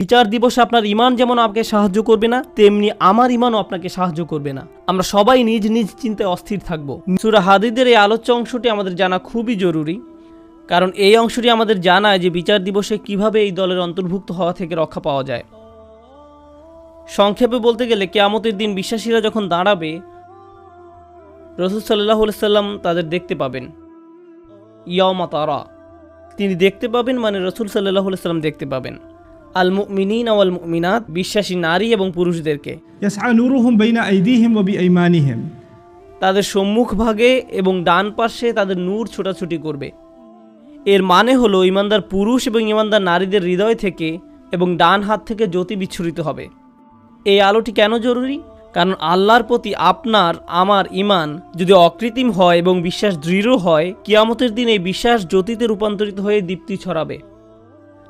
বিচার দিবসে আপনার ঈমান যেমন আপনাকে সাহায্য করবে না, তেমনি আমার ঈমানও আপনাকে সাহায্য করবে না। আমরা সবাই নিজ নিজ চিন্তায় অস্থির থাকব। সূরা হাদীদের এই আলোচ্য অংশটি আমাদের জানা খুবই জরুরি, কারণ এই অংশটি আমাদের জানায় যে বিচার দিবসে কিভাবে এই দলের অন্তর্ভুক্ত হওয়া থেকে রক্ষা পাওয়া যায়। সংক্ষেপে বলতে গেলে কিয়ামতের দিন বিশ্বাসীরা যখন দাঁড়াবে, রাসূল সাল্লাল্লাহু আলাইহি সাল্লাম তাদের দেখতে পাবেন। ইয়াউমা তারা, তিনি দেখতে পাবেন মানে রাসূল সাল্লাল্লাহু আলাইহি সাল্লাম দেখতে পাবেন আল মুমিনিনা ওয়াল মুমিনাত, বিশ্বাসী নারী এবং পুরুষদেরকে। ইয়াসআ নূরুহুম বাইনা আইদিহিম ওয়া বিআইমানিহিম, তাদের সম্মুখ ভাগে এবং ডান পাশে তাদের নূর ছোটাছুটি করবে। এর মানে হলো ঈমানদার পুরুষ এবং ঈমানদার নারীদের হৃদয় থেকে এবং ডান হাত থেকে জ্যোতি বিচ্ছুরিত হবে। এই আলোটি কেন জরুরি? কারণ আল্লাহর প্রতি আপনার আমার ঈমান যদি অকৃত্রিম হয় এবং বিশ্বাস দৃঢ় হয়, কিয়ামতের দিন এই বিশ্বাস জ্যোতিতে রূপান্তরিত হয়ে দীপ্তি ছড়াবে।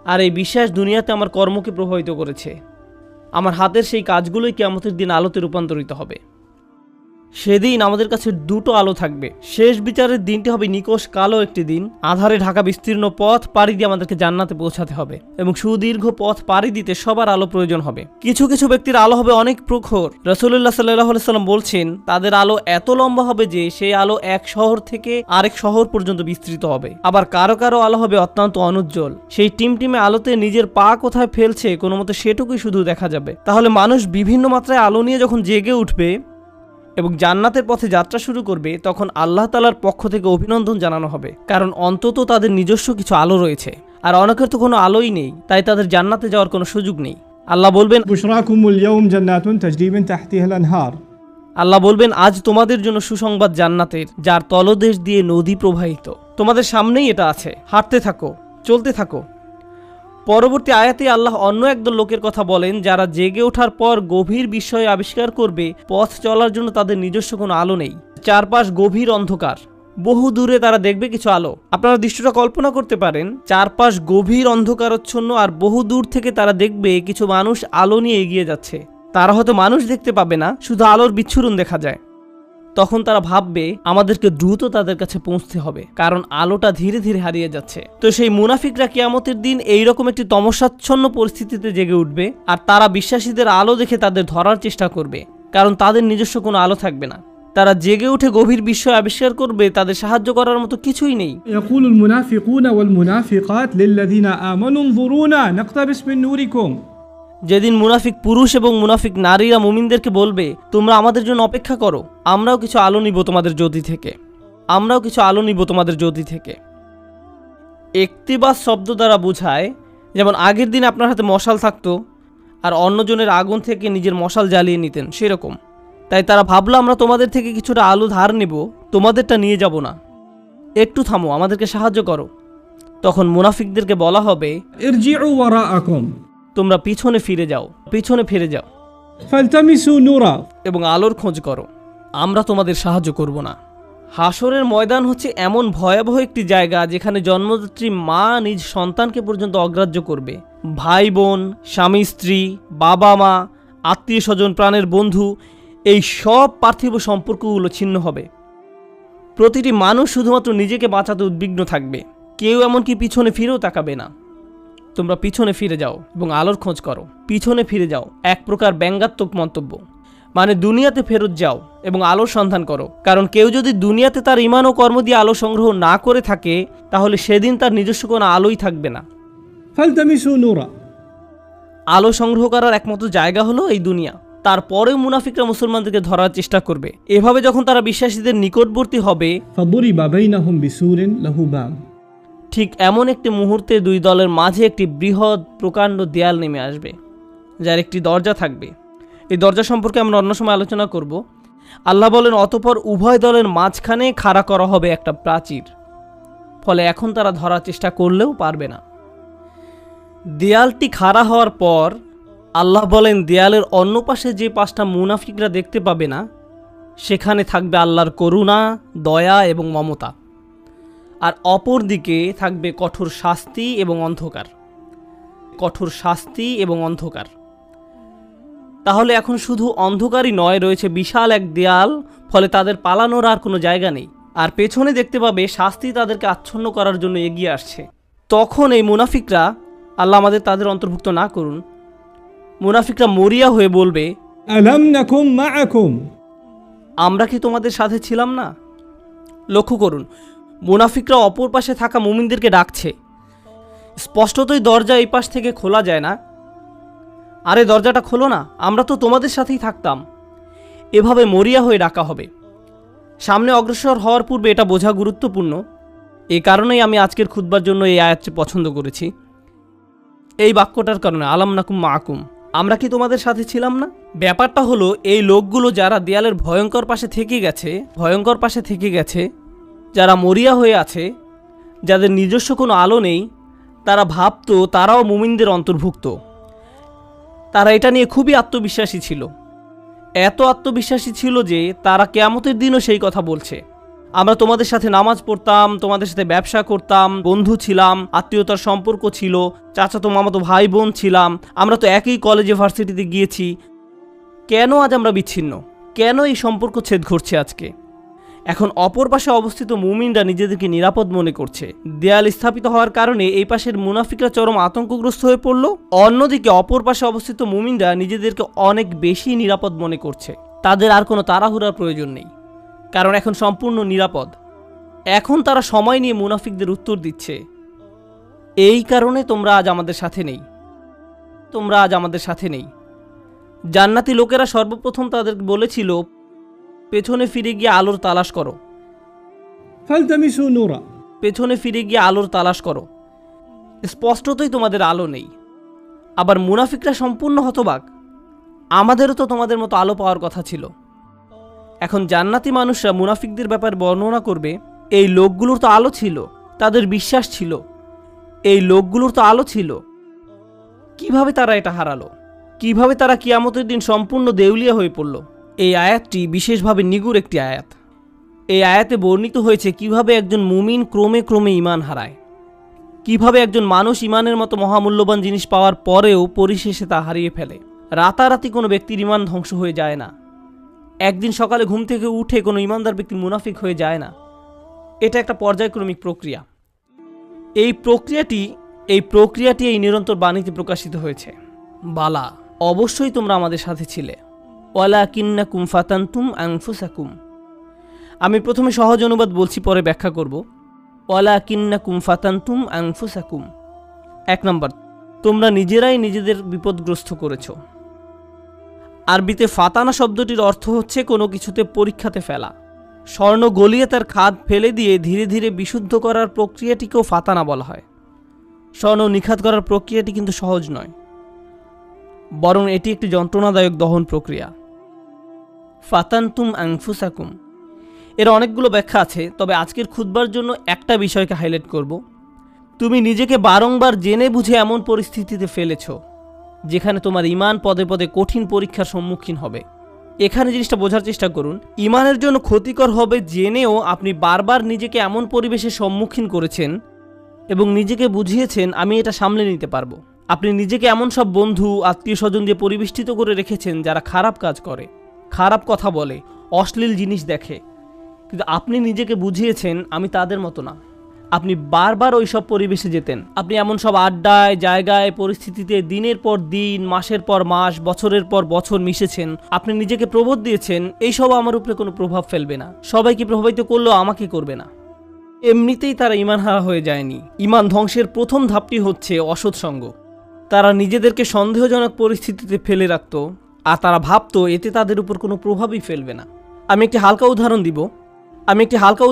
আর এই বিশ্বাস দুনিয়াতে আমার কর্মকে প্রভাবিত করেছে। আমার হাতের সেই কাজগুলোই কিয়ামতের দিন আলোতে রূপান্তরিত হবে। সেদিন আমাদের কাছে দুটো আলো থাকবে। শেষ বিচারের দিনটি হবে নিকষ কালো একটি দিন। আধারে ঢাকা বিস্তীর্ণ পথ পাড়ি দিয়ে আমাদেরকে জান্নাতে পৌঁছাতে হবে এবং সুদীর্ঘ পথ পাড়ি দিতে সবার আলো প্রয়োজন হবে। কিছু কিছু ব্যক্তির আলো হবে অনেক প্রখর। রাসূলুল্লাহ সাল্লাল্লাহু আলাইহি সাল্লাম বলছেন, তাদের আলো এত লম্বা হবে যে সেই আলো এক শহর থেকে আরেক শহর পর্যন্ত বিস্তৃত হবে। আবার কারো কারো আলো হবে অত্যন্ত অনুজ্জ্বল। সেই টিমটিমে আলোতে নিজের পা কোথায় ফেলছে কোনো মতে সেটুকুই শুধু দেখা যাবে। তাহলে মানুষ বিভিন্ন মাত্রায় আলো নিয়ে যখন জেগে উঠবে এবং জান্নাতের পথে যাত্রা শুরু করবে, তখন আল্লাহ তাআলার পক্ষ থেকে অভিনন্দন জানানো হবে, কারণ অন্তত তাদের নিজস্ব কিছু আলো রয়েছে। আর অনেকের তো কোনো আলোই নেই, তাই তাদের জান্নাতে যাওয়ার কোনো সুযোগ নেই। আল্লাহ বলবেন, বুশরাকুমুল ইয়াউম জান্নাতুন তাজরি মিন তাহতিহাল আনহার, আল্লাহ বলবেন, আজ তোমাদের জন্য সুসংবাদ জান্নাতের, যার তলদেশ দিয়ে নদী প্রবাহিত। তোমাদের সামনেই এটা আছে, হাঁটতে থাকো, চলতে থাকো। পরবর্তী আয়াতে আল্লাহ অন্য একদল লোকের কথা বলেন, যারা জেগে ওঠার পর গভীর বিস্ময় আবিষ্কার করবে পথ চলার জন্য তাদের নিজস্ব কোনো আলো নেই। চারপাশ গভীর অন্ধকার, বহু দূরে তারা দেখবে কিছু আলো। আপনারা দৃশ্যটা কল্পনা করতে পারেন, চারপাশ গভীর অন্ধকারচ্ছন্ন আর বহু দূর থেকে তারা দেখবে কিছু মানুষ আলো নিয়ে এগিয়ে যাচ্ছে। তারা হয়তো মানুষ দেখতে পাবে না, শুধু আলোর বিচ্ছুরণ দেখা যায়। তখন তারা ভাববে আমাদেরকে দ্রুত তাদের কাছে পৌঁছতে হবে, কারণ আলোটা ধীরে ধীরে হারিয়ে যাচ্ছে। তো সেই মুনাফিকরা কিয়ামতের দিন এইরকম একটি তমসাচ্ছন্ন পরিস্থিতিতে জেগে উঠবে, আর তারা বিশ্বাসীদের আলো দেখে তাদের ধরার চেষ্টা করবে, কারণ তাদের নিজস্ব কোনো আলো থাকবে না। তারা জেগে উঠে গভীর বিস্ময় আবিষ্কার করবে তাদের সাহায্য করার মতো কিছুই নেই। ইয়াকুলুল মুনাফিকুনা ওয়াল মুনাফিকাত লিল্লাযিনা আমানু উনজুরুনা নাকতাবিস মিন নূরিকুম, যেদিন মুনাফিক পুরুষ এবং মুনাফিক নারীরা মুমিনদেরকে বলবে, তোমরা আমাদের জন্য অপেক্ষা করো, আমরাও কিছু আলো নিব তোমাদের জ্যোতি থেকে, আমরাও কিছু আলো নিব তোমাদের জ্যোতি থেকে। ইকতিবাস শব্দ দ্বারা বোঝায়, যেমন আগের দিন আপনার হাতে মশাল থাকতো আর অন্যজনের আগুন থেকে নিজের মশাল জ্বালিয়ে নিতেন, সেরকম। তাই তারা ভাবলো আমরা তোমাদের থেকে কিছুটা আলো ধার নেব, তোমাদেরটা নিয়ে যাব না, একটু থামো, আমাদেরকে সাহায্য করো। তখন মুনাফিকদেরকে বলা হবে, ইরজিউ ওয়ারাআকুম, তোমরা পিছনে ফিরে যাও, পিছনে ফিরে যাও ফালতামিসু নূরা, এবং আলোর খোঁজ করো, আমরা তোমাদের সাহায্য করব না। হাসরের ময়দান হচ্ছে এমন ভয়াবহ একটি জায়গা যেখানে জন্মদাত্রী মা নিজ সন্তানকে পর্যন্ত অগ্রাহ্য করবে। ভাই বোন, স্বামী স্ত্রী, বাবা মা, আত্মীয় স্বজন, প্রাণের বন্ধু, এই সব পার্থিব সম্পর্কগুলো ছিন্ন হবে। প্রতিটি মানুষ শুধুমাত্র নিজেকে বাঁচাতে উদ্বিগ্ন থাকবে, কেউ এমনকি পিছনে ফিরেও তাকাবে না। তোমরা পিছনে ফিরে যাও এবং আলোর খোঁজ করো, পিছনে ফিরে যাও এক প্রকার ব্যঙ্গাত্মক মন্তব্য, মানে দুনিয়াতে ফেরত যাও এবং আলোর সন্ধান করো। কারণ কেউ যদি দুনিয়াতে তার ঈমান ও কর্ম দিয়ে আলো সংগ্রহ না করে থাকে, তাহলে সেদিন তার নিজস্ব কোনো আলোই থাকবে না। ফালতামিসু নূরা, আলো সংগ্রহ করার একমাত্র জায়গা হলো এই দুনিয়া। তারপরেও মুনাফিকরা মুসলমানদেরকে ধরার চেষ্টা করবে। এভাবে যখন তারা বিশ্বাসীদের নিকটবর্তী হবে, ফাদুরিবা বাইনাহুম বিসুরিন লাহু বাব, ঠিক এমন একটি মুহূর্তে দুই দলের মাঝে একটি বৃহৎ প্রকাণ্ড দেয়াল নেমে আসবে, যার একটি দরজা থাকবে। এই দরজা সম্পর্কে আমরা অন্য সময় আলোচনা করব। আল্লাহ বলেন, অতঃপর উভয় দলের মাঝখানে খাড়া করা হবে একটা প্রাচীর, ফলে এখন তারা ধরার চেষ্টা করলেও পারবে না। দেয়ালটি খাড়া হওয়ার পর আল্লাহ বলেন, দেয়ালের অন্য পাশে যে পাঁচটা মুনাফিকরা দেখতে পাবে না, সেখানে থাকবে আল্লাহর করুণা, দয়া এবং মমতা, আর অপর দিকে থাকবে কঠোর শাস্তি এবং অন্ধকার, কঠোর শাস্তি এবং অন্ধকার। তাহলে এখন শুধু অন্ধকারই নয়, রয়েছে বিশাল এক দেয়াল, ফলে তাদের পালানোর আর কোনো জায়গা নেই। আর পেছনে দেখতে পাবে শাস্তি তাদেরকে আচ্ছন্ন করার জন্য এগিয়ে আসছে। তখন এই মুনাফিকরা, আল্লাহ আমাদের তাদের অন্তর্ভুক্ত না করুন, মুনাফিকরা মরিয়া হয়ে বলবে, ألم نكن معكم আমরা কি তোমাদের সাথে ছিলাম না? লক্ষ্য করুন, মুনাফিকরা অপর পাশে থাকা মুমিনদেরকে ডাকছে। স্পষ্টতই দরজা এই পাশ থেকে খোলা যায় না। আরে দরজাটা খোলো না, আমরা তো তোমাদের সাথেই থাকতাম। এভাবে মরিয়া হয়ে ডাকা হবে। সামনে অগ্রসর হওয়ার পূর্বে এটা বোঝা গুরুত্বপূর্ণ। এই কারণেই আমি আজকের খুতবার জন্য এই আয়াতটি পছন্দ করেছি। এই বাক্যটার কারণে, আলাম নাকুম মাকুম, আমরা কি তোমাদের সাথে ছিলাম না? ব্যাপারটা হলো, এই লোকগুলো যারা দেয়ালের ভয়ঙ্কর পাশে থেকে গেছে, যারা মরিয়া হয়ে আছে, যাদের নিজস্ব কোনো আলো নেই, তারা ভাবতো তারাও মুমিনদের অন্তর্ভুক্ত। তারা এটা নিয়ে খুবই আত্মবিশ্বাসী ছিল। এত আত্মবিশ্বাসী ছিল যে তারা কিয়ামতের দিনও সেই কথা বলছে, আমরা তোমাদের সাথে নামাজ পড়তাম, তোমাদের সাথে ব্যবসা করতাম, বন্ধু ছিলাম, আত্মীয়তার সম্পর্ক ছিল, চাচাতো মামাতো ভাই বোন ছিলাম, আমরা তো একই কলেজে ভার্সিটিতে গিয়েছি। কেন আজ আমরা বিচ্ছিন্ন? কেন এই সম্পর্ক ছেদ ঘটছে আজকে? এখন অপর পাশে অবস্থিত মুমিনরা নিজেদেরকে নিরাপদ মনে করছে। দেয়াল স্থাপিত হওয়ার কারণে এই পাশের মুনাফিকরা চরম আতঙ্কগ্রস্ত হয়ে পড়ল। অন্যদিকে অপর পাশে অবস্থিত মুমিনরা নিজেদেরকে অনেক বেশি নিরাপদ মনে করছে। তাদের আর কোনো তাড়াহুড়ার প্রয়োজন নেই, কারণ এখন সম্পূর্ণ নিরাপদ। এখন তারা সময় নিয়ে মুনাফিকদের উত্তর দিচ্ছে, এই কারণে তোমরা আজ আমাদের সাথে নেই। জান্নাতি লোকেরা সর্বপ্রথম তাদের বলেছিল, পেছনে ফিরে গিয়ে আলোর তালাশ করো, فالتمسوا نورا পেছনে ফিরে গিয়ে আলোর তালাশ করো। স্পষ্টতই তোমাদের আলো নেই। আবার মুনাফিকরা সম্পূর্ণ হতবাক, আমাদেরও তো তোমাদের মতো আলো পাওয়ার কথা ছিল। এখন জান্নাতি মানুষরা মুনাফিকদের ব্যাপারে বর্ণনা করবে, এই লোকগুলোর তো আলো ছিল, তাদের বিশ্বাস ছিল, এই লোকগুলোর তো আলো ছিল, কিভাবে তারা এটা হারালো? কিভাবে তারা কিয়ামতের দিন সম্পূর্ণ দেউলিয়া হয়ে পড়ল? এই আয়াতটি বিশেষভাবে নিগুড় একটি আয়াত। এই আয়াতে বর্ণিত হয়েছে কিভাবে একজন মুমিন ক্রমে ক্রমে ঈমান হারায়, কিভাবে একজন মানুষ ঈমানের মতো মহামূল্যবান জিনিস পাওয়ার পরেও পরিশেষে তা হারিয়ে ফেলে। রাতারাতি কোনো ব্যক্তির ঈমান ধ্বংস হয়ে যায় না। একদিন সকালে ঘুম থেকে উঠে কোনো ঈমানদার ব্যক্তি মুনাফিক হয়ে যায় না। এটা একটা পর্যায়ক্রমিক প্রক্রিয়া। এই প্রক্রিয়াটি এই নিরন্তর বাণীতে প্রকাশিত হয়েছে, বালা, অবশ্যই তোমরা আমাদের সাথে ছিলে, ওয়ালাকিন্নাকুম ফাতানতুম আনফুসাকুম। আমি প্রথমে সহজ অনুবাদ বলছি, পরে ব্যাখ্যা করব। ওয়ালাকিন্নাকুম ফাতানতুম আনফুসাকুম। 1 নম্বর, তোমরা নিজেরাই নিজেদের বিপদগ্রস্ত করেছো। আরবিতে ফাতানা শব্দটির অর্থ হচ্ছে কোনো কিছুতে পরীক্ষাতে ফেলা। স্বর্ণ গলিয়ে তার খাদ ফেলে দিয়ে ধীরে ধীরে বিশুদ্ধ করার প্রক্রিয়াটিকেও ফাতানা বলা হয়। স্বর্ণ নিখাত করার প্রক্রিয়াটি কিন্তু সহজ নয়, বরং এটি একটি যন্ত্রণাদায়ক দহন প্রক্রিয়া। ফাতানতুম আনফুসাকুম এর অনেকগুলো ব্যাখ্যা আছে, তবে আজকের খুতবার জন্য একটা বিষয়কে হাইলাইট করব। তুমি নিজেকে বারংবার জেনে বুঝে এমন পরিস্থিতিতে ফেলেছ যেখানে তোমার ঈমান পদে পদে কঠিন পরীক্ষার সম্মুখীন হবে। এখানে জিনিসটা বোঝার চেষ্টা করুন, ঈমানের জন্য ক্ষতিকর হবে জেনেও আপনি বারবার নিজেকে এমন পরিবেশের সম্মুখীন করেছেন এবং নিজেকে বুঝিয়েছেন আমি এটা সামলে নিতে পারবো। আপনি নিজেকে এমন সব বন্ধু আত্মীয় স্বজন দিয়ে পরিবেষ্টিত করে রেখেছেন যারা খারাপ কাজ করে, খারাপ কথা বলে, অশ্লীল জিনিস দেখে, কিন্তু আপনি নিজেকে বুঝিয়েছেন আমি তাদের মতো না। আপনি বারবার ওই সব পরিবেশে যেতেন, আপনি এমন সব আড্ডায়, জায়গায়, পরিস্থিতিতে দিনের পর দিন, মাসের পর মাস, বছরের পর বছর মিশেছেন। আপনি নিজেকে প্রবোধ দিয়েছেন এইসব আমার উপরে কোনো প্রভাব ফেলবে না, সবাইকে প্রভাবিত করলেও আমাকে করবে না। এমনিতেই তারা ঈমান হারা হয়ে যায়নি। ঈমান ধ্বংসের প্রথম ধাপটি হচ্ছে অসৎ সঙ্গ। তারা নিজেদেরকে সন্দেহজনক পরিস্থিতিতে ফেলে রাখত, আর তারা ভাবত এতে তাদের উপর কোনো প্রভাবই ফেলবে না। আমি একটি হালকা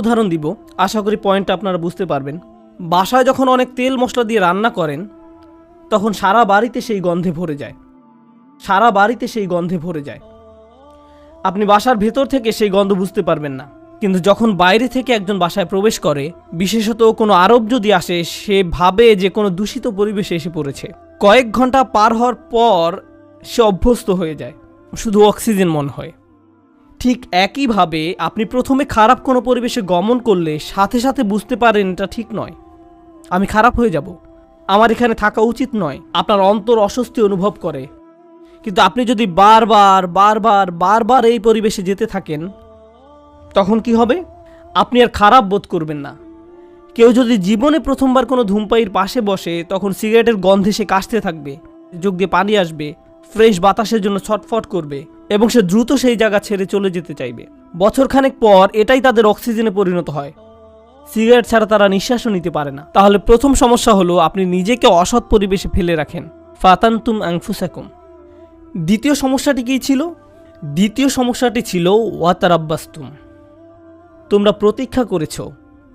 উদাহরণ দিব, আশা করি পয়েন্টটা আপনারা বুঝতে পারবেন। বাসায় যখন অনেক তেল মশলা দিয়ে রান্না করেন, তখন সারা বাড়িতে সেই গন্ধে ভরে যায়। আপনি বাসার ভেতর থেকে সেই গন্ধ বুঝতে পারবেন না, কিন্তু যখন বাইরে থেকে একজন বাসায় প্রবেশ করে, বিশেষত কোনো আরব যদি আসে, সে ভাবে যে কোনো দূষিত পরিবেশে এসে পড়েছে। কয়েক ঘন্টা পার হওয়ার পর সে অভ্যস্ত হয়ে যায়, শুধু অক্সিজেন মনে হয়। ঠিক একইভাবে আপনি প্রথমে খারাপ কোনো পরিবেশে গমন করলে সাথে সাথে বুঝতে পারেন এটা ঠিক নয়, আমি খারাপ হয়ে যাব, আমার এখানে থাকা উচিত নয়। আপনার অন্তর অস্বস্তি অনুভব করে। কিন্তু আপনি যদি বারবার এই পরিবেশে যেতে থাকেন, তখন কি হবে? আপনি আর খারাপ বোধ করবেন না। কেউ যদি জীবনে প্রথমবার কোনো ধূমপায়ীর পাশে বসে, তখন সিগারেটের গন্ধে সে কাশতে থাকবে, চোখ দিয়ে পানি আসবে, ফ্রেশ বাতাসের জন্য ছটফট করবে এবং সে দ্রুত সেই জায়গা ছেড়ে চলে যেতে চাইবে। বছরখানেক পর এটাই তাদের অক্সিজেনে পরিণত হয়। সিগারেট ছাড়া তারা নিঃশ্বাসও নিতে পারে না। তাহলে প্রথম সমস্যা হলো আপনি নিজেকে অসৎ পরিবেশে ফেলে রাখেন। ফাতানতুম আনফুসাকুম। দ্বিতীয় সমস্যাটি কী ছিল? দ্বিতীয় সমস্যাটি ছিল ওয়াতারাব্বাস্তুম। তোমরা প্রতীক্ষা করেছো,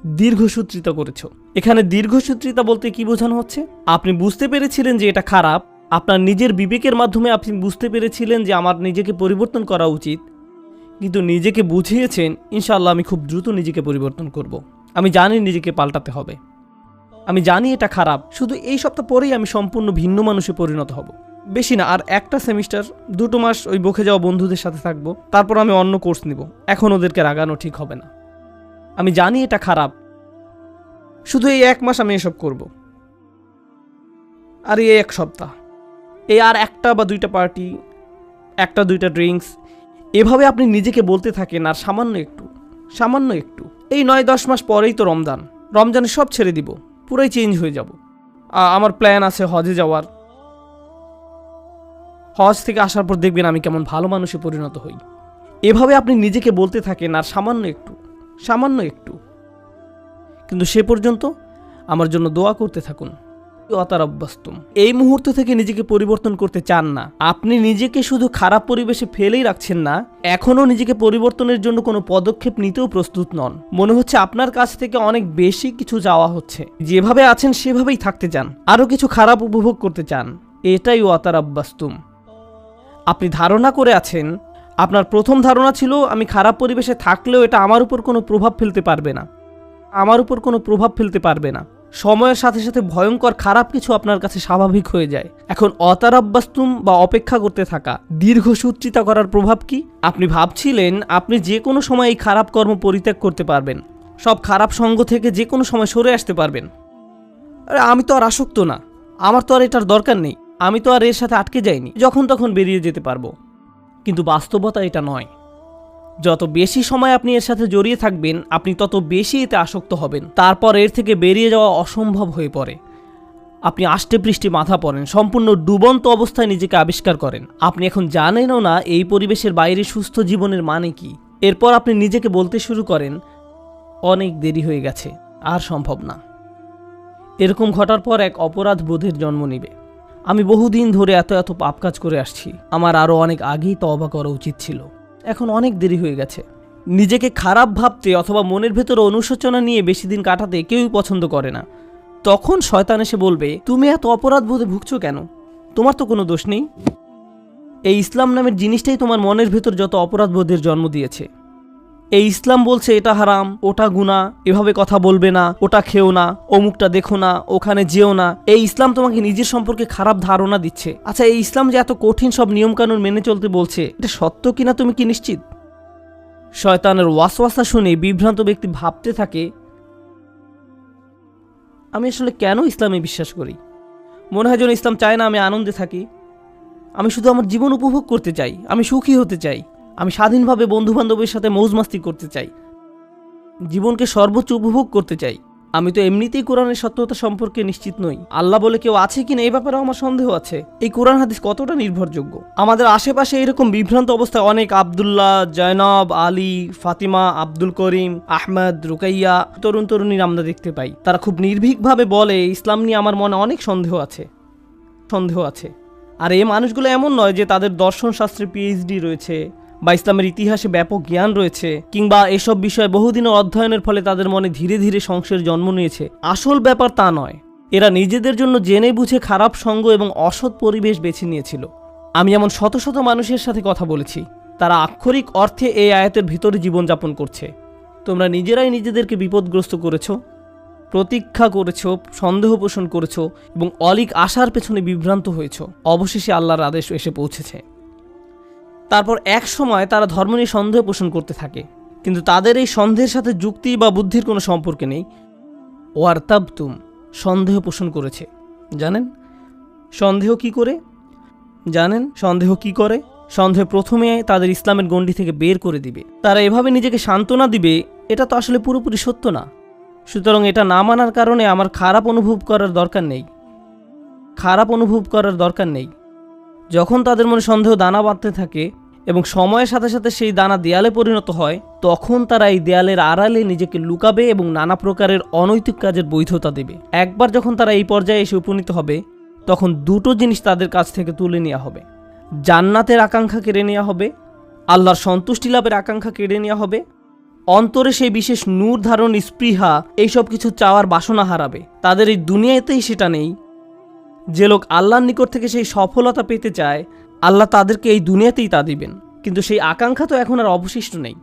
দীর্ঘসূত্রিতা করেছো। এখানে দীর্ঘসূত্রিতা বলতে কি বোঝানো হচ্ছে? আপনি বুঝতে পেরেছিলেন যে এটা খারাপ, আপনার নিজের বিবেকের মাধ্যমে আপনি বুঝতে পেরেছিলেন যে আমার নিজেকে পরিবর্তন করা উচিত, কিন্তু নিজেকে বুঝিয়েছেন ইনশাআল্লাহ আমি খুব দ্রুত নিজেকে পরিবর্তন করব। আমি জানি নিজেকে পাল্টাতে হবে, আমি জানি এটা খারাপ, শুধু এই সপ্তাহ পরেই আমি সম্পূর্ণ ভিন্ন মানুষে পরিণত হব। বেশি না, আর একটা সেমিস্টার 2 মাস ওই বকে যাওয়া বন্ধুদের সাথে থাকবো, তারপর আমি অন্য কোর্স নিব। এখন ওদেরকে রাগানো ঠিক হবে না। আমি জানি এটা খারাপ, শুধু এই 1 মাস আমি এসব করব। আর এই 1 সপ্তাহ, এই আর 1টা বা 2টা পার্টি, 1টা 2টা ড্রিঙ্কস, এভাবে আপনি নিজেকে বলতে থাকেন। আর সামান্য একটু এই 9-10 মাস পরেই তো রমজানে সব ছেড়ে দিব, পুরাই চেঞ্জ হয়ে যাব। আমার প্ল্যান আছে হজে যাওয়ার। হজ থেকে আসার পর দেখবেন আমি কেমন ভালো মানুষে পরিণত হই। এভাবে আপনি নিজেকে বলতে থাকেন আর সামান্য একটু, কিন্তু সে পর্যন্ত আমার জন্য দোয়া করতে থাকুন। ওয়াতারাব্বাস্তুম। এই মুহূর্ত থেকে নিজেকে পরিবর্তন করতে চান না, আপনি নিজেকে শুধু খারাপ পরিবেশে ফেলেই রাখছেন না, এখনও নিজেকে পরিবর্তনের জন্য কোনো পদক্ষেপ নিতেও প্রস্তুত নন। মনে হচ্ছে আপনার কাছ থেকে অনেক বেশি কিছু চাওয়া হচ্ছে। যেভাবে আছেন সেভাবেই থাকতে চান, আরও কিছু খারাপ উপভোগ করতে চান। এটাই ওয়াতারাব্বাস্তুম। আপনি ধারণা করে আছেন, আপনার প্রথম ধারণা ছিল আমি খারাপ পরিবেশে থাকলেও এটা আমার উপর কোনো প্রভাব ফেলতে পারবে না। সময়ের সাথে সাথে ভয়ঙ্কর খারাপ কিছু আপনার কাছে স্বাভাবিক হয়ে যায়। এখন অতারাব্বাস্তুম বা অপেক্ষা করতে থাকা, দীর্ঘসূত্রিতা করার প্রভাব কি? আপনি ভাবছিলেন আপনি যে কোনো সময় এই খারাপ কর্ম পরিত্যাগ করতে পারবেন, সব খারাপ সঙ্গ থেকে যে কোনো সময় সরে আসতে পারবেন। আরে আমি তো আর আসক্ত না, আমার তো আর এটার দরকার নেই, আমি তো আর এর সাথে আটকে যাইনি, যখন তখন বেরিয়ে যেতে পারবো। কিন্তু বাস্তবতা এটা নয়। যত বেশি সময় আপনি এর সাথে জড়িয়ে থাকবেন, আপনি তত বেশি এতে আসক্ত হবেন। তারপর এর থেকে বেরিয়ে যাওয়া অসম্ভব হয়ে পড়ে। আপনি আষ্টে পৃষ্ঠে মাথা পড়েন, সম্পূর্ণ ডুবন্ত অবস্থায় নিজেকে আবিষ্কার করেন। আপনি এখন জানেনও না এই পরিবেশের বাইরে সুস্থ জীবনের মানে কি। এরপর আপনি নিজেকে বলতে শুরু করেন অনেক দেরি হয়ে গেছে, আর সম্ভব না। এরকম ঘটার পর এক অপরাধ বোধের জন্ম নেবে। আমি বহুদিন ধরে এত পাপ কাজ করে আসছি, আমার আরও অনেক আগেই তওবা করা উচিত ছিল, এখন অনেক দেরি হয়ে গেছে। নিজেকে খারাপ ভাবতে অথবা মনের ভেতরে অনুশোচনা নিয়ে বেশি দিন কাটাতে কেউই পছন্দ করে না। তখন শয়তান এসে বলবে, তুমি এত অপরাধ বোধে ভুগছো কেন? তোমার তো কোনো দোষ নেই। এই ইসলাম নামের জিনিসটাই তোমার মনের ভেতর যত অপরাধ বোধের জন্ম দিয়েছে। এই ইসলাম বলছে এটা হারাম, ওটা গুনাহ, এভাবে কথা বলবে না, ওটা খেও না, অমুকটা দেখো না, ওখানে যেও না। এই ইসলাম তোমাকে নিজের সম্পর্কে খারাপ ধারণা দিচ্ছে। আচ্ছা, এই ইসলাম যে এত কঠিন সব নিয়মকানুন মেনে চলতে বলছে, এটা সত্য কিনা তুমি কি নিশ্চিত? শয়তানের ওয়াসওয়াসা শুনে বিভ্রান্ত ব্যক্তি ভাবতে থাকে, আমি আসলে কেন ইসলামে বিশ্বাস করি? মনে হয় যেন ইসলাম চায় না আমি আনন্দে থাকি। আমি শুধু আমার জীবন উপভোগ করতে চাই, আমি সুখী হতে চাই, আমি স্বাধীনভাবে বন্ধুবান্ধবের সাথে মৌজ মাস্তি করতে চাই, জীবনকে সর্বোচ্চ উপভোগ করতে চাই। আমি তো এমনিতেই কোরআনের সত্যতা সম্পর্কে নিশ্চিত নই। আল্লাহ বলে কেউ আছে কিনা এই ব্যাপারে আমার সন্দেহ আছে। এই কোরআন হাদিস কতটা নির্ভরযোগ্য? আমাদের আশেপাশে এরকম বিভ্রান্ত অবস্থায় অনেক আব্দুল্লাহ, জয়নব, আলী, ফাতিমা, আব্দুল করিম, আহমদ, রুকাইয়া তরুণীর আমরা দেখতে পাই। তারা খুব নির্ভীকভাবে বলে ইসলাম নিয়ে আমার মনে অনেক সন্দেহ আছে। আর এই মানুষগুলো এমন নয় যে তাদের দর্শন শাস্ত্রে পিএইচডি রয়েছে বা ইসলামের ইতিহাসে ব্যাপক জ্ঞান রয়েছে, কিংবা এসব বিষয়ে বহুদিনের অধ্যয়নের ফলে তাদের মনে ধীরে ধীরে সংশয়ের জন্ম নিয়েছে। আসল ব্যাপার তা নয়। এরা নিজেদের জন্য জেনে বুঝে খারাপ সঙ্গ এবং অসৎ পরিবেশ বেছে নিয়েছিল। আমি এমন শত শত মানুষের সাথে কথা বলেছি, তারা আক্ষরিক অর্থে এই আয়াতের ভিতরে জীবনযাপন করছে। তোমরা নিজেরাই নিজেদেরকে বিপদগ্রস্ত করেছো, প্রতীক্ষা করেছো, সন্দেহ পোষণ করেছো এবং অলিক আশার পেছনে বিভ্রান্ত হয়েছো। অবশেষে আল্লাহর আদেশ এসে পৌঁছেছে। তারপর এক সময় তারা ধর্ম নিয়ে সন্দেহ পোষণ করতে থাকে, কিন্তু তাদের এই সন্দেহের সাথে যুক্তি বা বুদ্ধির কোনো সম্পর্ক নেই। ওয়ারতাবতুম, সন্দেহ পোষণ করেছে। জানেন সন্দেহ কি করে? সন্দেহ প্রথমে তাদের ইসলামের গণ্ডি থেকে বের করে দিবে। তারা এভাবে নিজেকে সান্ত্বনা দিবে, এটা তো আসলে পুরোপুরি সত্য না, সুতরাং এটা না মানার কারণে আমার খারাপ অনুভব করার দরকার নেই। যখন তাদের মনে সন্দেহ দানা বাঁধতে থাকে এবং সময়ের সাথে সাথে সেই দানা দেয়ালে পরিণত হয়, তখন তারা এই দেয়ালের আড়ালে নিজেকে লুকাবে এবং নানা প্রকারের অনৈতিক কাজের বৈধতা দেবে। একবার যখন তারা এই পর্যায়ে এসে উপনীত হবে, তখন দুটো জিনিস তাদের কাছ থেকে তুলে নেওয়া হবে। জান্নাতের আকাঙ্ক্ষা কেড়ে নেওয়া হবে, আল্লাহর সন্তুষ্টি লাভের আকাঙ্ক্ষা কেড়ে নেওয়া হবে, অন্তরে সেই বিশেষ নূর ধারণ, স্পৃহা, এইসব কিছু চাওয়ার বাসনা হারাবে। তাদের এই দুনিয়াতেই সেটা নেই। যে লোক আল্লাহর নিকট থেকে সেই সফলতা পেতে চায়, আল্লাহ তাদেরকে এই দুনিয়াতেই তা দিবেন, কিন্তু সেই আকাঙ্ক্ষা তো এখন আর অবশিষ্ট নেই।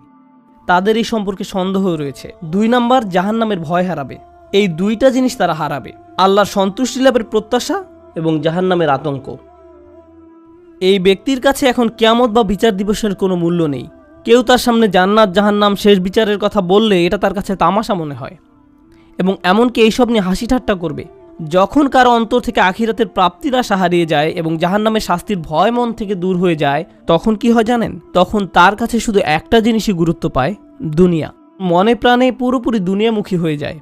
তাদের এই সম্পর্কে সন্দেহ রয়েছে। 2 নাম্বার, জাহান্নামের ভয় হারাবে। এই দুইটা জিনিস তারা হারাবে, আল্লাহর সন্তুষ্টি লাভের প্রত্যাশা এবং জাহান্নামের আতঙ্ক। এই ব্যক্তির কাছে এখন কিয়ামত বা বিচার দিবসের কোনো মূল্য নেই। কেউ তার সামনে জান্নাত জাহান্নাম শেষ বিচারের কথা বললে এটা তার কাছে তামাশা মনে হয় এবং এমনকি এইসব নিয়ে হাসি ঠাট্টা করবে। যখন কারো অন্তর থেকে আখিরাতের প্রাপ্তির আশা হারিয়ে যায় এবং জাহান্নামের শাস্তির ভয় মন থেকে দূর হয়ে যায়, তখন কি হয় জানেন? তখন তার কাছে শুধু একটা জিনিসই গুরুত্ব পায়, দুনিয়া। মনে প্রাণে পুরোপুরি দুনিয়ামুখী হয়ে যায়।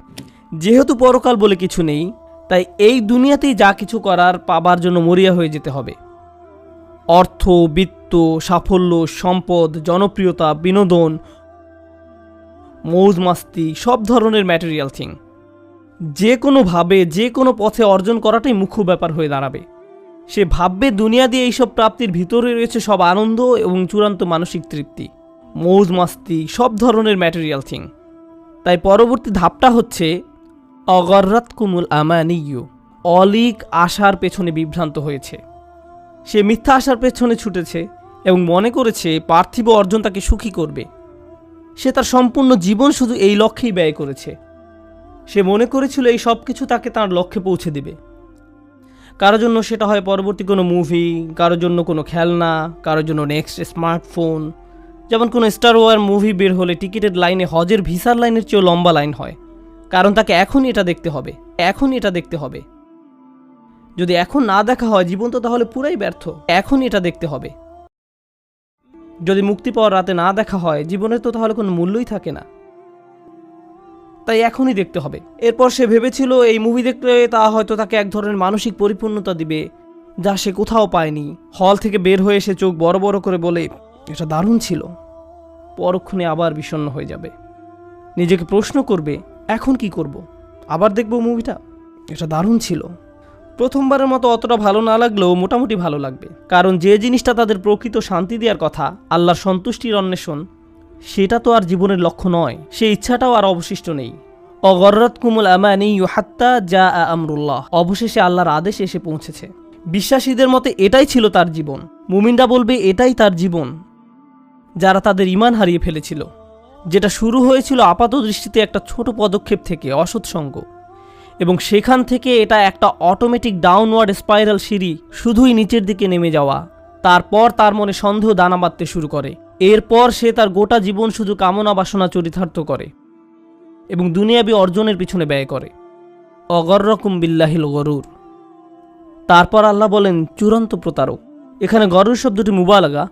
যেহেতু পরকাল বলে কিছু নেই, তাই এই দুনিয়াতেই যা কিছু করার পাবার জন্য মরিয়া হয়ে যেতে হবে। অর্থ, বিত্ত, সাফল্য, সম্পদ, জনপ্রিয়তা, বিনোদন, মৌজ মাস্তি, সব ধরনের ম্যাটেরিয়াল থিং যে কোনোভাবে যে কোনো পথে অর্জন করাটাই মুখ্য ব্যাপার হয়ে দাঁড়াবে। সে ভাববে দুনিয়া দিয়ে এইসব প্রাপ্তির ভিতরে রয়েছে সব আনন্দ এবং চূড়ান্ত মানসিক তৃপ্তি, মৌজ মাস্তি, সব ধরনের ম্যাটেরিয়াল থিং। তাই পরবর্তী ধাপটা হচ্ছে অগররাতকুমুল আমানিয়্যু, অলিক আশার পেছনে বিভ্রান্ত হয়েছে। সে মিথ্যা আশার পেছনে ছুটেছে এবং মনে করেছে পার্থিব অর্জন তাকে সুখী করবে। সে তার সম্পূর্ণ জীবন শুধু এই লক্ষ্যেই ব্যয় করেছে। সে মনে করেছিল এই সব কিছু তাকে তার লক্ষ্যে পৌঁছে দেবে। কারোর জন্য সেটা হয় পরবর্তী কোনো মুভি, কারোর জন্য কোনো খেলনা, কারোর জন্য নেক্সট স্মার্টফোন। যেমন কোনো স্টার ওয়ার মুভি বের হলে টিকিটের লাইনে হজের ভিসার লাইনের চেয়েও লম্বা লাইন হয়, কারণ তাকে এখন এটা দেখতে হবে, এখন এটা দেখতে হবে। যদি এখন না দেখা হয়, জীবন তো তাহলে পুরাই ব্যর্থ। এখন এটা দেখতে হবে। যদি মুক্তি পাওয়ার রাতে না দেখা হয়, জীবনের তো তাহলে কোনো মূল্যই থাকে না। তাই এখনই দেখতে হবে। এরপর সে ভেবেছিল এই মুভি দেখলে তা হয়তো তাকে এক ধরনের মানসিক পরিপূর্ণতা দিবে, যা সে কোথাও পায়নি। হল থেকে বের হয়ে সে চোখ বড় বড় করে বলে, এটা দারুণ ছিল। পরক্ষণে আবার বিষণ্ণ হয়ে যাবে। নিজেকে প্রশ্ন করবে, এখন কি করব? আবার দেখব মুভিটা? এটা দারুণ ছিল। প্রথমবারের মতো অতটা ভালো না লাগলেও মোটামুটি ভালো লাগবে, কারণ যে জিনিসটা তাদের প্রকৃত শান্তি দেওয়ার কথা, আল্লাহর সন্তুষ্টির অন্বেষণ, সেটা তো আর জীবনের লক্ষ্য নয়। সেই ইচ্ছাটাও আর অবশিষ্ট নেই। অগররাতকুমুল আমানিয়্যু হাত্তা জাআ আমরুল্লাহ, অবশেষে আল্লাহর আদেশ এসে পৌঁছেছে। বিশ্বাসীদের মতে এটাই ছিল তার জীবন। মুমিনরা বলবে এটাই তার জীবন, যারা তাদের ঈমান হারিয়ে ফেলেছিল। যেটা শুরু হয়েছিল আপাত দৃষ্টিতে একটা ছোট পদক্ষেপ থেকে, অসৎসঙ্গ, এবং সেখান থেকে এটা একটা অটোমেটিক ডাউনওয়ার্ড স্পাইরাল সিঁড়ি, শুধুই নিচের দিকে নেমে যাওয়া। তারপর তার মনে সন্দেহ দানা বাঁধতে শুরু করে। এরপর সে তার গোটা জীবন শুধু কামনা বাসনা চরিতার্থ করে এবং দুনিয়াবি অর্জনের পিছনে ব্যয় করে। অগররকুম বিল্লাহিল গরুর। তারপর আল্লাহ বলেন চূড়ান্ত প্রতারক। এখানে গরুর শব্দটি মুবালাগা।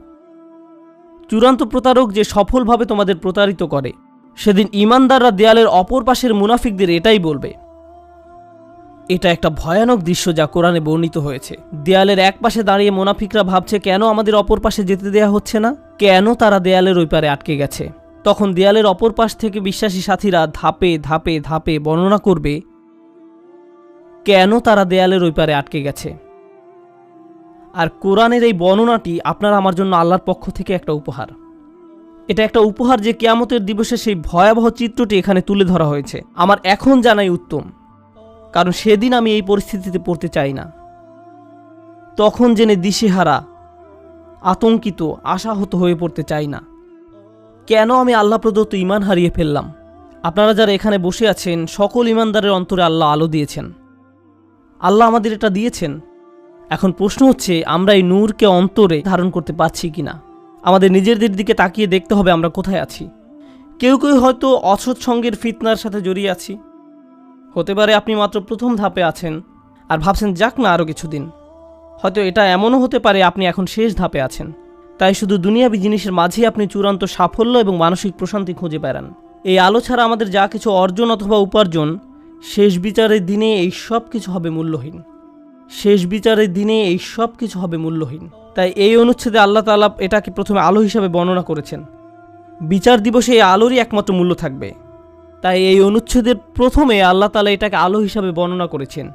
চূড়ান্ত প্রতারক যে সফলভাবে তোমাদের প্রতারিত করে। সেদিন ঈমানদাররা দেয়ালের অপর পাশের মুনাফিকদের এটাই বলবে। এটা একটা ভয়ানক দৃশ্য যা কোরআনে বর্ণিত হয়েছে। দেয়ালের এক পাশে দাঁড়িয়ে মুনাফিকরা ভাবছে কেন আমাদের অপর পাশে যেতে দেয়া হচ্ছে না, কেন তারা দেয়ালের ওই পারে আটকে গেছে। তখন দেয়ালের অপর পাশ থেকে বিশ্বাসী সাথীরা ধাপে ধাপে ধাপে বর্ণনা করবে কেন তারা দেয়ালের ওই পারে আটকে গেছে। আর কোরআনের এই বর্ণনাটি আপনার আমার জন্য আল্লাহর পক্ষ থেকে একটা উপহার। এটা একটা উপহার যে কিয়ামতের দিবসে সেই ভয়াবহ চিত্রটি এখানে তুলে ধরা হয়েছে। আমার এখন জানাই উত্তম, কারণ সেদিন আমি এই পরিস্থিতিতে পড়তে চাই না। তখন জেনে দিশেহারা, আতঙ্কিত, আশাহত হয়ে পড়তে চাই না। কেন আমি আল্লাহ প্রদত্ত ঈমান হারিয়ে ফেললাম? আপনারা যারা এখানে বসে আছেন, সকল ঈমানদারের অন্তরে আল্লাহ আলো দিয়েছেন। আল্লাহ আমাদের এটা দিয়েছেন। এখন প্রশ্ন হচ্ছে আমরা এই নূরকে অন্তরে ধারণ করতে পারছি কিনা। আমাদের নিজেদের দিকে তাকিয়ে দেখতে হবে আমরা কোথায় আছি। কেউ কেউ হয়তো অসৎ সঙ্গের ফিতনার সাথে জড়িয়ে আছি। হতে পারে আপনি মাত্র প্রথম ধাপে আছেন আর ভাবছেন যাক না আরও কিছুদিন। হয়তো এটা এমনও হতে পারে আপনি এখন শেষ ধাপে আছেন। তাই শুধু দুনিয়াবি জিনিসের মাঝেই আপনি চূড়ান্ত সাফল্য এবং মানসিক প্রশান্তি খুঁজে বেড়ান। এই আলো ছাড়া আমাদের যা কিছু অর্জন অথবা উপার্জন, শেষ বিচারের দিনে এই সব কিছু হবে মূল্যহীন। শেষ বিচারের দিনে এই সব কিছু হবে মূল্যহীন। তাই এই অনুচ্ছেদে আল্লাহ তাআলা এটাকে প্রথমে আলো হিসাবে বর্ণনা করেছেন। বিচার দিবসে এই আলোরই একমাত্র মূল্য থাকবে। তাই এই অনুচ্ছেদের প্রথমে আল্লাহ তাআলা এটাকে আলো হিসাবে বর্ণনা করেছেন।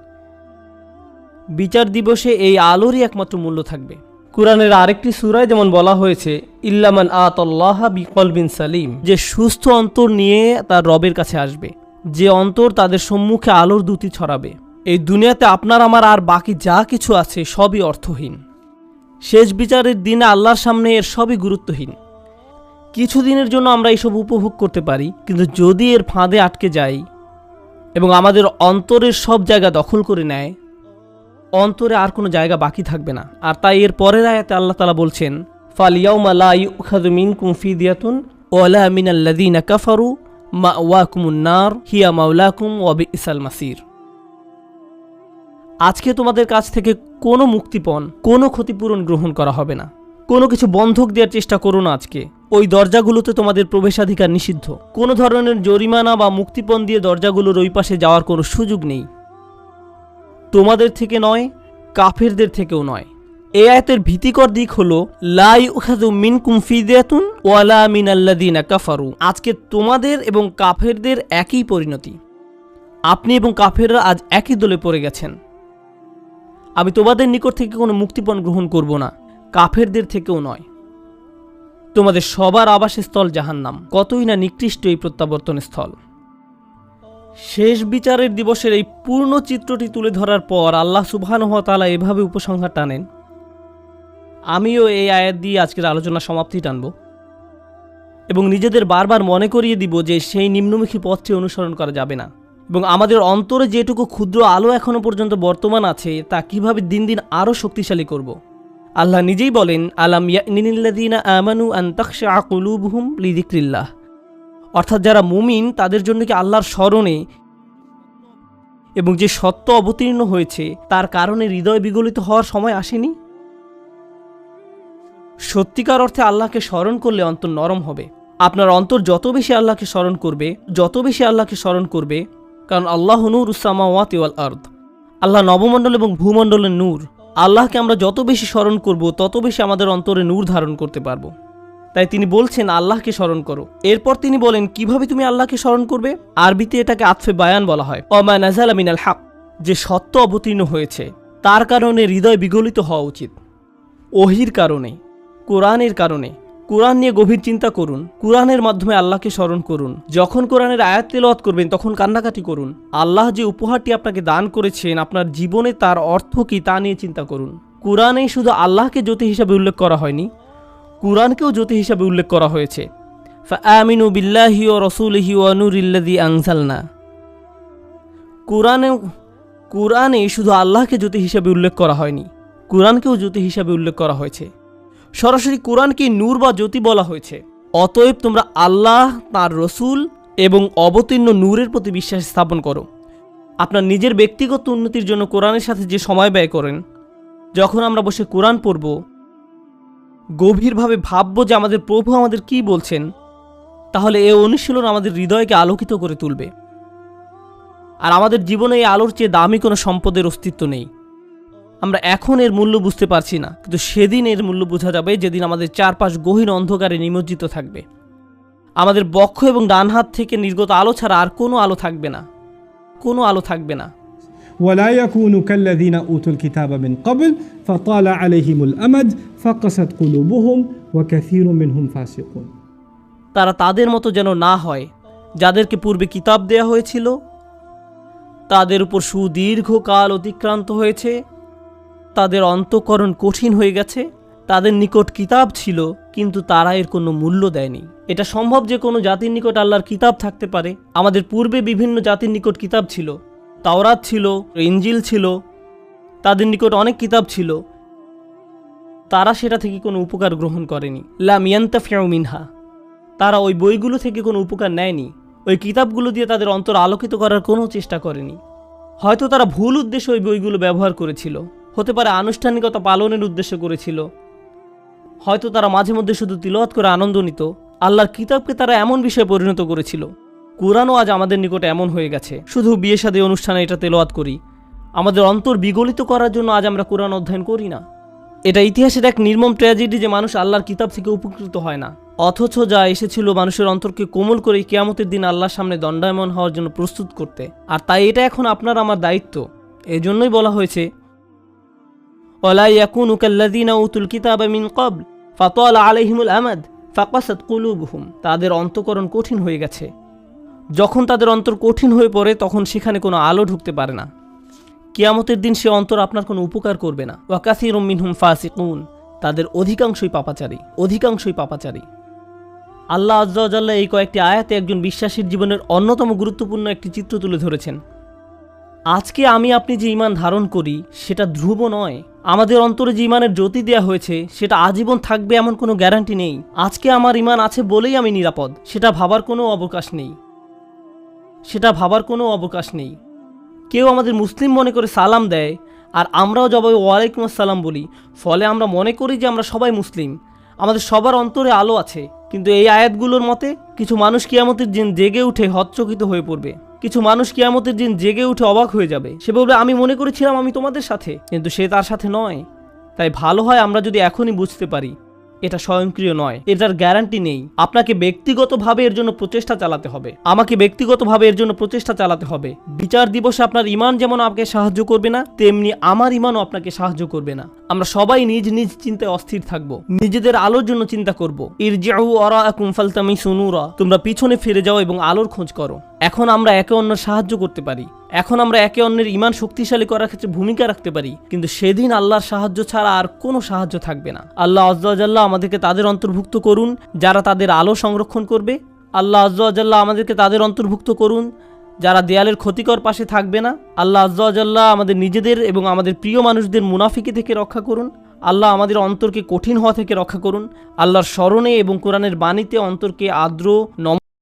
বিচার দিবসে এই আলোরই একমাত্র মূল্য থাকবে। কুরআনের আরেকটি সূরায় যেমন বলা হয়েছে, ইল্লামান আতাল্লাহা বিকলবিন সালিম, যে সুস্থ অন্তর নিয়ে তার রবের কাছে আসবে, যে অন্তর তাদের সম্মুখে আলোর দ্যুতি ছড়াবে। এই দুনিয়াতে আপনার আমার আর বাকি যা কিছু আছে সবই অর্থহীন। শেষ বিচারের দিনে আল্লাহর সামনে এর সবই গুরুত্বহীন। কিছুদিনের জন্য আমরা এইসব উপভোগ করতে পারি, কিন্তু যদি এর ফাঁদে আটকে যাই এবং আমাদের অন্তরের সব জায়গা দখল করে নেয়, অন্তরে আর কোনো জায়গা বাকি থাকবে না। আর তাই এর পরের আয়াতে আল্লাহ তাআলা বলছেন, ফালিয়াউমা লা ইউখাযু মিনকুম ফিদিয়াতুন ওয়ালা মিনাল্লাযীনা কাফারু মাওয়াকুমুন নার হিয়া মাওলাকুম ওয়া বিসাল মাসির। আজকে তোমাদের কাছ থেকে কোনো মুক্তিপণ, কোনো ক্ষতিপূরণ গ্রহণ করা হবে না। কোনো কিছু বন্ধক দেওয়ার চেষ্টা করো না। আজকে ওই দরজাগুলোতে তোমাদের প্রবেশাধিকার নিষিদ্ধ। কোনো ধরনের জরিমানা বা মুক্তিপণ দিয়ে দরজাগুলোর ওই পাশে যাওয়ার কোনো সুযোগ নেই। তোমাদের থেকে নয়, কাফেরদের থেকেও নয়। এই আয়াতের ভীতিকর দিক হলো লা ইউখাযু মিনকুম ফিদিয়াতুন ওয়ালা মিনাল্লাযীনা কাফারু। আজকে তোমাদের এবং কাফেরদের একই পরিণতি। আপনি এবং কাফেররা আজ একই দলে পড়ে গেছেন। আমি তোমাদের নিকট থেকে কোনো মুক্তিপণ গ্রহণ করব না, কাফেরদের থেকেও নয়। তোমাদের সবার আবাসস্থল জাহান্নাম। কতই না নিকৃষ্ট এই প্রত্যাবর্তন স্থল। শেষ বিচারের দিবসের এই পূর্ণ চিত্রটি তুলে ধরার পর আল্লাহ সুবহানাহু ওয়া তাআলা এভাবে উপসংহার টানেন। আমিও এই আয়াত দিয়ে আজকের আলোচনা সমাপ্তি টানব এবং নিজেদের বারবার মনে করিয়ে দিব যে সেই নিম্নমুখী পথটি অনুসরণ করা যাবে না, এবং আমাদের অন্তরে যেটুকু ক্ষুদ্র আলো এখনো পর্যন্ত বর্তমান আছে তা কিভাবে দিন দিন আরও শক্তিশালী করব। আল্লাহ নিজেই বলেন, আলাম ইয়ানিল্লাযীনা আমানু আন তাখশা কুলুবুহুম লিযিকরিল্লাহ, অর্থাৎ যারা মুমিন তাদের জন্য কি আল্লাহর স্মরণে এবং যে সত্য অবতীর্ণ হয়েছে তার কারণে হৃদয় বিগলিত হওয়ার সময় আসেনি? সত্যিকার অর্থে আল্লাহকে স্মরণ করলে অন্তর নরম হবে। আপনার অন্তর যত বেশি আল্লাহকে স্মরণ করবে, যত বেশি আল্লাহকে স্মরণ করবে, কারণ আল্লাহ নূরুস সামাওয়াতি ওয়াল আরদ, আল্লাহ নবমণ্ডল এবং ভূমণ্ডলের নূর। আল্লাহকে আমরা যত বেশি স্মরণ করব তত বেশি আমাদের অন্তরে নূর ধারণ করতে পারবো। তাই তিনি বলছেন আল্লাহকে স্মরণ করো। এরপর তিনি বলেন কিভাবে তুমি আল্লাহকে স্মরণ করবে। আরবিতে এটাকে আতফে বায়ান বলা হয়। ওমা নাযালা মিনাল হক, যে সত্য অবতীর্ণ হয়েছে তার কারণে হৃদয় বিগলিত হওয়া উচিত। ওহির কারণে, কোরআনের কারণে। কোরআন নিয়ে গভীর চিন্তা করুন, কোরআনের মাধ্যমে আল্লাহকে স্মরণ করুন। যখন কোরআনের আয়াত তেলাওয়াত করবেন তখন কান্নাকাটি করুন। আল্লাহ যে উপহারটি আপনাকে দান করেছেন আপনার জীবনে তার অর্থ কি তা নিয়ে চিন্তা করুন। কোরআনেই শুধু আল্লাহকে জ্যোতি হিসাবে উল্লেখ করা হয়নি, কুরআনকেও জ্যোতি হিসাবে উল্লেখ করা হয়েছে। ফাআমিনু বিল্লাহি ওয়া রাসূলিহি ওয়া নূরিল্লাযী আনজালনা। কুরআনে শুধু আল্লাহকে জ্যোতি হিসাবে উল্লেখ করা হয়নি, কুরআনকেও জ্যোতি হিসাবে উল্লেখ করা হয়েছে। সরাসরি কুরআনকে নূর বা জ্যোতি বলা হয়েছে। অতএব তোমরা আল্লাহ, তার রসুল এবং অবতীর্ণ নূরের প্রতি বিশ্বাস স্থাপন করো। আপনার নিজের ব্যক্তিগত উন্নতির জন্য কোরআনের সাথে যে সময় ব্যয় করেন, যখন আমরা বসে কোরআন পড়ব, গভীরভাবে ভাবব যে আমাদের প্রভু আমাদের কি বলছেন, তাহলে এই অনুশীলন আমাদের হৃদয়কে আলোকিত করে তুলবে। আর আমাদের জীবনে এই আলোর চেয়ে দামি কোনো সম্পদের অস্তিত্ব নেই। আমরা এখন এর মূল্য বুঝতে পারছি না, কিন্তু সেদিন এর মূল্য বোঝা যাবে যেদিন আমাদের চারপাশ গহীন অন্ধকারে নিমজ্জিত থাকবে। আমাদের বক্ষ এবং ডান হাত থেকে নির্গত আলো ছাড়া আর কোনো আলো থাকবে না, কোনো আলো থাকবে না। ولا يكونوا كالذين أوتوا الكتاب من قبل فطال عليهم الأمد فقست قلوبهم وكثير منهم فاسقون। তারা তাদের মতো যেন না হয় যাদেরকে পূর্বে কিতাব দেয়া হয়েছিল, তাদের উপর সুদীর্ঘকাল অতিক্রান্ত হয়েছে, তাদের অন্তঃকরণ কঠিন হয়ে গেছে। তাদের নিকট কিতাব ছিল কিন্তু তারা এর কোনো মূল্য দেয়নি। এটা সম্ভব যে কোনো জাতির নিকট আল্লাহর কিতাব থাকতে পারে। আমাদের পূর্বে বিভিন্ন জাতির নিকট কিতাব ছিল, তাওরাত ছিল, ইনজিল ছিল, তাদের নিকট অনেক কিতাব ছিল, তারা সেটা থেকে কোনো উপকার গ্রহণ করেনি। লাম ইয়ান্তাফিউ মিনহা, তারা ওই বইগুলো থেকে কোনো উপকার নেয়নি। ওই কিতাবগুলো দিয়ে তাদের অন্তর আলোকিত করার কোনো চেষ্টা করেনি। হয়তো তারা ভুল উদ্দেশ্যে ওই বইগুলো ব্যবহার করেছিল, হতে পারে আনুষ্ঠানিকতা পালনের উদ্দেশ্য করেছিল, হয়তো তারা মাঝে মধ্যে শুধু তিলাওয়াত করে আনন্দ নিত। আল্লাহর কিতাবকে তারা এমন বিষয়ে পরিণত করেছিল। কোরআনও আজ আমাদের নিকট এমন হয়ে গেছে, শুধু বিয়ে শাদী অনুষ্ঠানে এটা তেলাওয়াত করি, আমাদের অন্তর বিগলিত করার জন্য আজ আমরা কোরআন অধ্যয়ন করি না। এটা ইতিহাসের এক নির্মম ট্র্যাজেডি যে মানুষ আল্লাহর কিতাব থেকে উপকৃত হয় না, অথচ যা এসেছিল মানুষের অন্তরকে কোমল করে কিয়ামতের দিন আল্লাহর সামনে দণ্ডায়মান হওয়ার জন্য প্রস্তুত করতে। আর তাই এটা এখন আপনার আমার দায়িত্ব। এজন্যই বলা হয়েছে ওয়ালা ইয়াকুনু কাল্লাযীনা উতুল কিতাবা মিন ক্বাবল ফাতালা আলাইহিমুল আমাদ ফাকাসাত কুলুবুহুম। তাদের অন্তঃকরণ কঠিন হয়ে গেছে। যখন তাদের অন্তর কঠিন হয়ে পড়ে তখন সেখানে কোনো আলো ঢুকতে পারে না। কিয়ামতের দিন সে অন্তর আপনার কোনো উপকার করবে না। ওয়া কাসীরুম মিনহুম ফাসিকুন। তাদের অধিকাংশই পাপাচারী। আল্লাহ আযজা ওয়া জাল্লা এই কয়েকটি আয়াতে একজন বিশ্বাসীর জীবনের অন্যতম গুরুত্বপূর্ণ একটি চিত্র তুলে ধরেছেন। আজকে আমি আপনি যে ঈমান ধারণ করি সেটা ধ্রুব নয়। আমাদের অন্তরে যে ঈমানের জ্যোতি দেওয়া হয়েছে সেটা আজীবন থাকবে এমন কোনো গ্যারান্টি নেই। আজকে আমার ঈমান আছে বলেই আমি নিরাপদ, সেটা ভাবার কোনো অবকাশ নেই। কেউ আমাদের মুসলিম মনে করে সালাম দেয় আর আমরাও জবাবে ওয়ালাইকুম আসসালাম বলি, ফলে আমরা মনে করি যে আমরা সবাই মুসলিম, আমাদের সবার অন্তরে আলো আছে। কিন্তু এই আয়াতগুলোর মতে কিছু মানুষ কিয়ামতের দিন জেগে উঠে হতচকিত হয়ে পড়বে, কিছু মানুষ কিয়ামতের দিন জেগে উঠে অবাক হয়ে যাবে। সে বলবে আমি মনে করেছিলাম আমি তোমাদের সাথে, কিন্তু সে তার সাথে নয়। তাই ভালো হয় আমরা যদি এখনই বুঝতে পারি এটা স্বয়ংক্রিয় নয়, এটার গ্যারান্টি নেই। আপনাকে ব্যক্তিগতভাবে এর জন্য প্রচেষ্টা চালাতে হবে, আমাকে ব্যক্তিগতভাবে এর জন্য প্রচেষ্টা চালাতে হবে। বিচার দিবসে আপনার ঈমান যেমন আপনাকে সাহায্য করবে না, তেমনি আমার ঈমানও আপনাকে সাহায্য করবে না। আমরা সবাই নিজ নিজ চিন্তায় অস্থির থাকব, নিজেদের আলোর জন্য চিন্তা করব। ইরজিউ ওয়ারাআকুম ফালতামিসু নূরা। তোমরা পিছনে ফিরে যাও এবং আলোর খোঁজ করো। এখন আমরা একে অন্যের সাহায্য করতে পারি, এখন আমরা একে অন্যের ঈমান শক্তিশালী করার ক্ষেত্রে ভূমিকা রাখতে পারি, কিন্তু সেদিন আল্লাহর সাহায্য ছাড়া আর কোনো সাহায্য থাকবে না। আল্লাহ আযজা ওয়া জাল্লা আমাদেরকে তাদের অন্তর্ভুক্ত করুন যারা তাদের আলো সংরক্ষণ করবে। আল্লাহ আযজা ওয়া জাল্লা আমাদেরকে তাদের অন্তর্ভুক্ত করুন যারা দেয়ালের ক্ষতিকর পাশে থাকবে না। আল্লাহ আযজা ওয়া জাল্লা আমাদের নিজেদের এবং আমাদের প্রিয় মানুষদের মুনাফিকি থেকে রক্ষা করুন। আল্লাহ আমাদের অন্তরকে কঠিন হওয়া থেকে রক্ষা করুন। আল্লাহর স্মরণে এবং কোরআনের বাণীতে অন্তরকে আর্দ্র